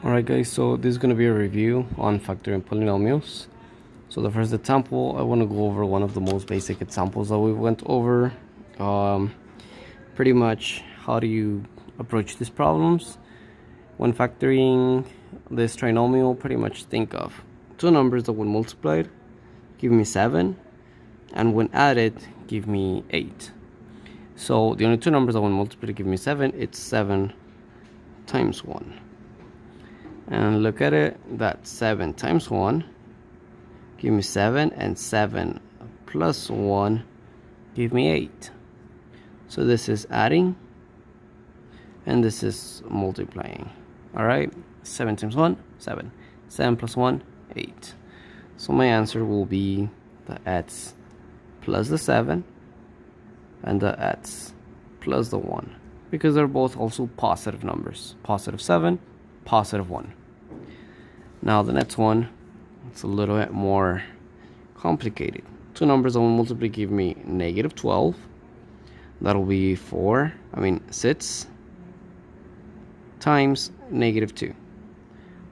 Alright guys, so this is going to be a review on factoring polynomials. So the first example, I want to go over one of the most basic examples that we went over. Pretty much how do you approach these problems. When factoring this trinomial, pretty much think of two numbers that when multiplied give me 7 and when added give me 8. So the only two numbers that when multiplied give me 7, it's 7 times 1. And look at it, that's 7 times 1 give me 7, and 7 plus 1 give me 8. So this is adding and this is multiplying. Alright, 7 times 1, 7. 7 plus 1, 8. So my answer will be the x plus the 7 and the x plus the 1, because they're both also positive numbers. Positive 7, positive 1. Now the next one, it's a little bit more complicated. Two numbers that will multiply give me negative 12. That'll be 6 times negative 2.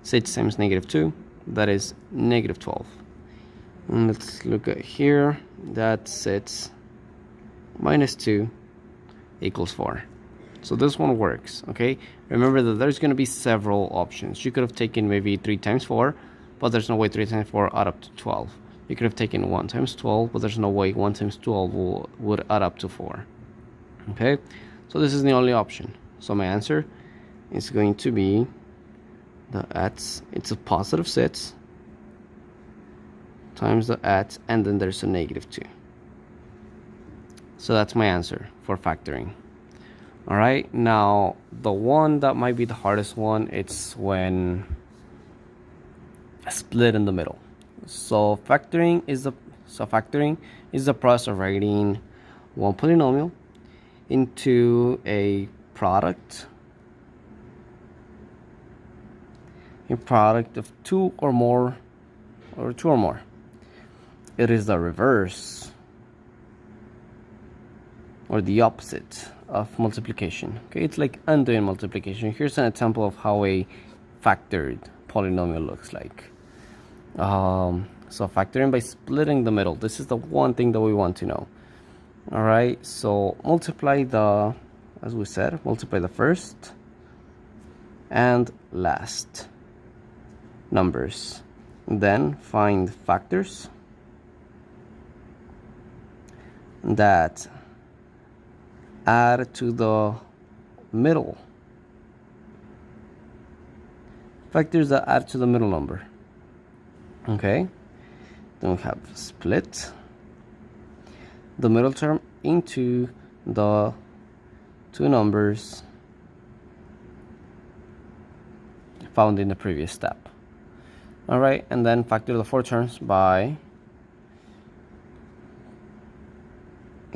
6 times negative 2, that is negative 12. And let's look at here, that's 6 minus 2 equals 4. So this one works, okay? Remember that there's going to be several options. You could have taken maybe 3 times 4, but there's no way 3 times 4 add up to 12. You could have taken 1 times 12, but there's no way 1 times 12 would add up to 4. Okay? So this is the only option. So my answer is going to be the x, it's a positive 6 times the x, and then there's a negative 2. So that's my answer for factoring. Alright, now the one that might be the hardest one, it's when split in the middle. So factoring is the process of writing one polynomial into a product of two or more. It is the reverse or the opposite of multiplication. Okay, it's like undoing multiplication. Here's an example of how a factored polynomial looks like. So factoring by splitting the middle. This is the one thing that we want to know. All right, so multiply the first and last numbers. Then find factors that add to the middle. Factors that add to the middle number. Okay, then we have split the middle term into the two numbers found in the previous step. All right, and then factor the four terms by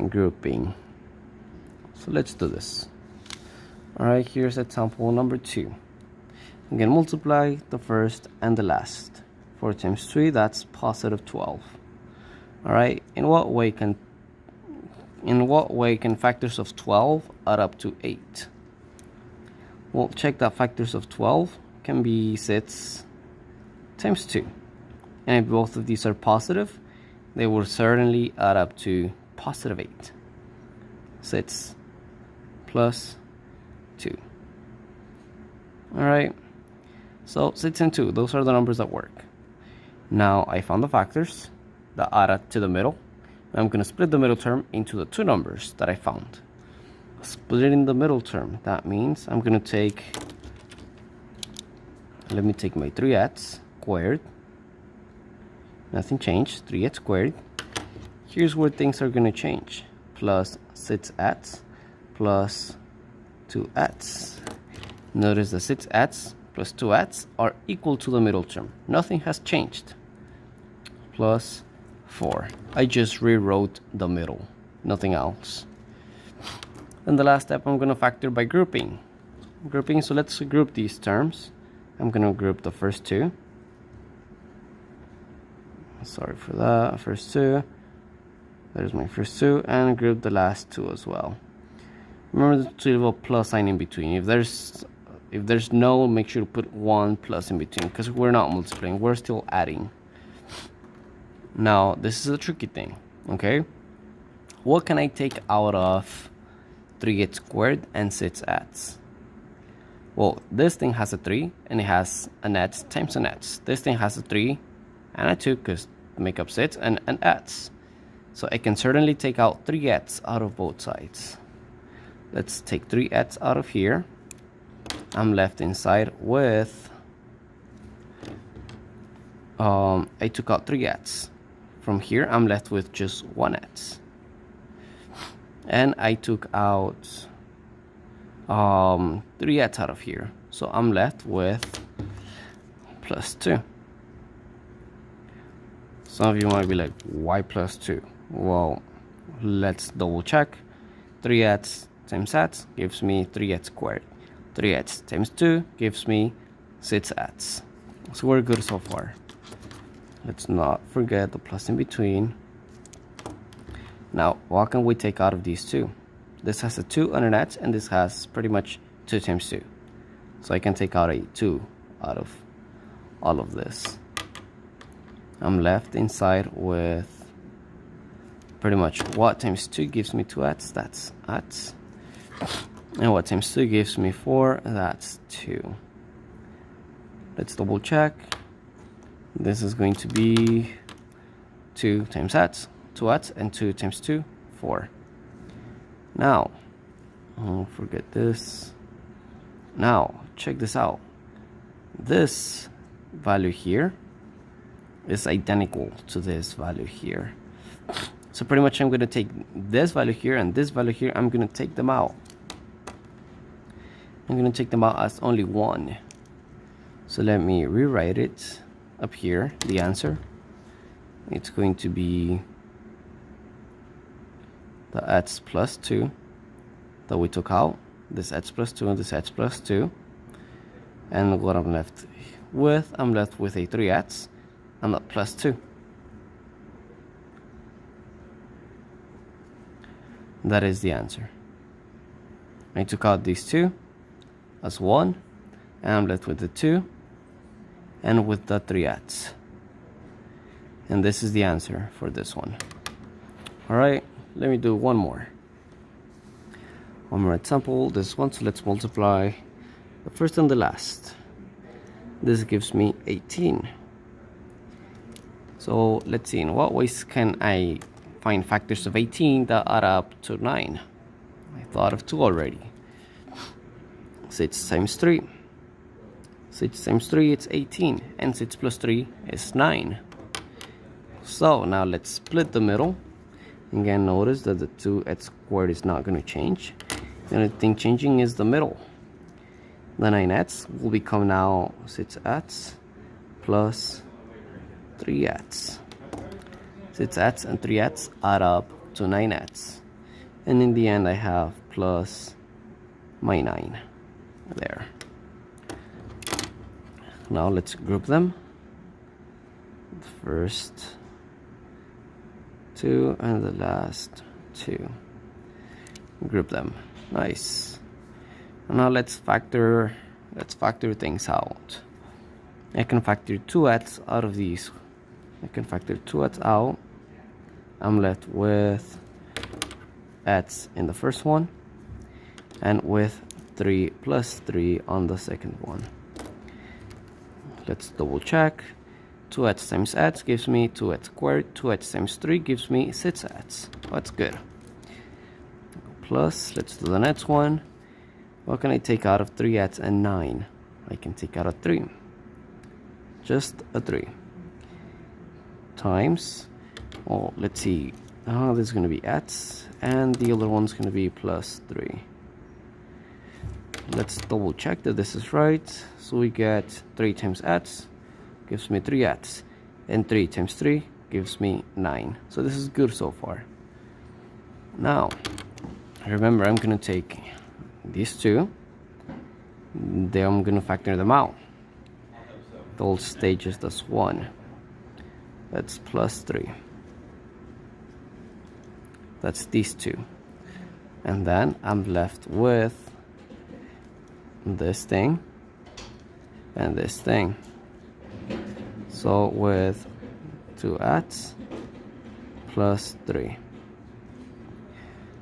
grouping. So let's do this. All right, here's example number 2. I'm going to multiply the first and the last. 4 times 3, that's positive 12. All right, in what way can factors of 12 add up to 8? Well, check that factors of 12 can be 6 times 2. And if both of these are positive, they will certainly add up to positive 8. 6 plus 2. All right, so 6 and 2, those are the numbers that work. Now I found the factors that add up to the middle. I'm going to split the middle term into the two numbers that I found. Splitting the middle term, that means I'm going to take, let me take my 3x squared. Nothing changed, 3x squared. Here's where things are going to change. Plus 6x plus 2x. Notice the 6x plus 2x are equal to the middle term. Nothing has changed. Plus 4. I just rewrote the middle, nothing else. And the last step, I'm going to factor by grouping. So let's group these terms. I'm going to group the first two. Sorry for that. First two. There's my first two, and group the last two as well. Remember to leave a plus sign in between. If there's If there's no, make sure to put 1 plus in between, because we're not multiplying, we're still adding. Now, this is a tricky thing, okay? What can I take out of 3x squared and 6x? Well, this thing has a 3, and it has an x times an x. This thing has a 3 and a 2, because make up 6, and an x. So I can certainly take out 3x out of both sides. Let's take 3x out of here. I'm left inside with, I took out 3x. From here, I'm left with just 1x. And I took out 3x out of here. So I'm left with plus 2. Some of you might be like, why plus 2? Well, let's double check. 3x times x gives me 3x squared. 3x times 2 gives me 6x. So we're good so far. Let's not forget the plus in between. Now, what can we take out of these two? This has a 2 and an x, and this has pretty much 2 times 2. So I can take out a 2 out of all of this. I'm left inside with pretty much what times 2 gives me 2x, that's x. And what times 2 gives me 4, that's 2. Let's double check. This is going to be 2 times x, 2x, and 2 times 2, 4. Now, don't forget this. Now, check this out. This value here is identical to this value here. So pretty much I'm going to take this value here and this value here, I'm going to take them out. I'm going to take them out as only 1. So let me rewrite it up here, the answer. It's going to be the x plus 2 that we took out, this x plus 2 and this x plus 2. And what I'm left with a 3x and a plus 2. That is the answer. I took out these two as 1, and I'm left with the 2 and with the 3x. And this is the answer for this one. Alright, let me do one more example. This one, so let's multiply the first and the last. This gives me 18. So let's see, in what ways can I find factors of 18 that add up to 9? I thought of 2 already. 6 times 3. 6 times 3 it's 18, and 6 plus 3 is 9. So now let's split the middle. Again, notice that the 2x squared is not going to change. The only thing changing is the middle. The 9x will become now 6x plus 3x. 6x and 3x add up to 9x. And in the end, I have plus my 9 there. Now let's group them. The first 2 and the last 2. Group them. Nice. Now let's factor things out. I can factor 2x out of these. I can factor 2x out. I'm left with x in the first one and with 3 plus 3 on the second one. Let's double check. 2x times x gives me 2x squared. 2x times 3 gives me 6x. That's good. Plus, let's do the next one. What can I take out of 3x and 9? I can take out a 3. Just a 3. Times, oh, let's see. This is going to be x, and the other one's going to be plus 3. Let's double check that this is right. So we get 3 times x gives me 3x, and 3 times 3 gives me 9. So this is good so far. Now, remember, I'm going to take these two, then I'm going to factor them out. They'll stay just as 1. That's plus 3. That's these two. And then I'm left with this thing. and this thing. So with 2x plus 3.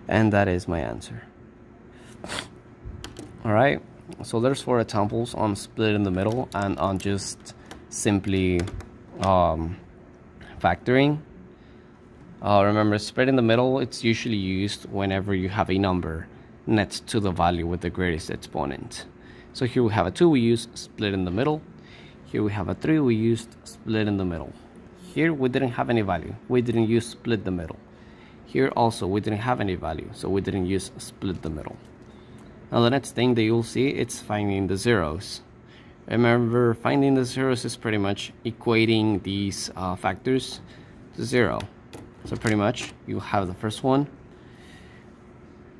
And that is my answer. Alright, so there's 4 examples on split in the middle and on just simply factoring. Remember, split in the middle, it's usually used whenever you have a number next to the value with the greatest exponent. So here we have a 2, we use split in the middle. Here we have a 3, we used split in the middle. Here we didn't have any value, we didn't use split the middle. Here also we didn't have any value, so we didn't use split the middle. Now the next thing that you'll see, it's finding the zeros. Remember, finding the zeros is pretty much equating these factors to 0. So pretty much you have the first one.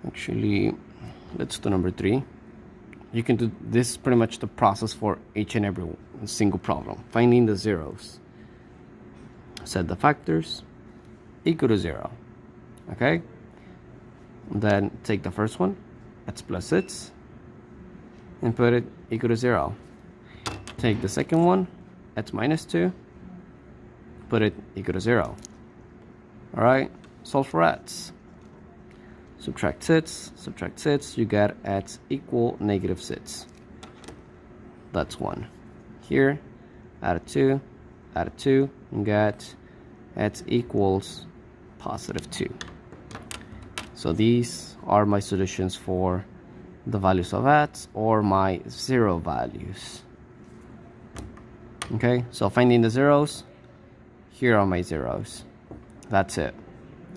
Actually, let's do number 3. You can do this pretty much the process for each and every single problem. Finding the zeros. Set the factors equal to 0. Okay? Then take the first one, x plus 6, and put it equal to 0. Take the second one, x minus 2, put it equal to 0. Alright, solve for x. Subtract 6, you get x equal negative 6. That's 1. Here, add a 2, and get x equals positive 2. So these are my solutions for the values of x or my 0 values. Okay, so finding the zeros, here are my zeros. That's it.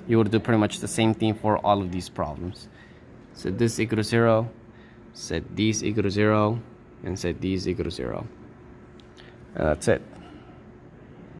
You would do pretty much the same thing for all of these problems. Set this equal to 0, set these equal to 0, and set these equal to 0. And that's it.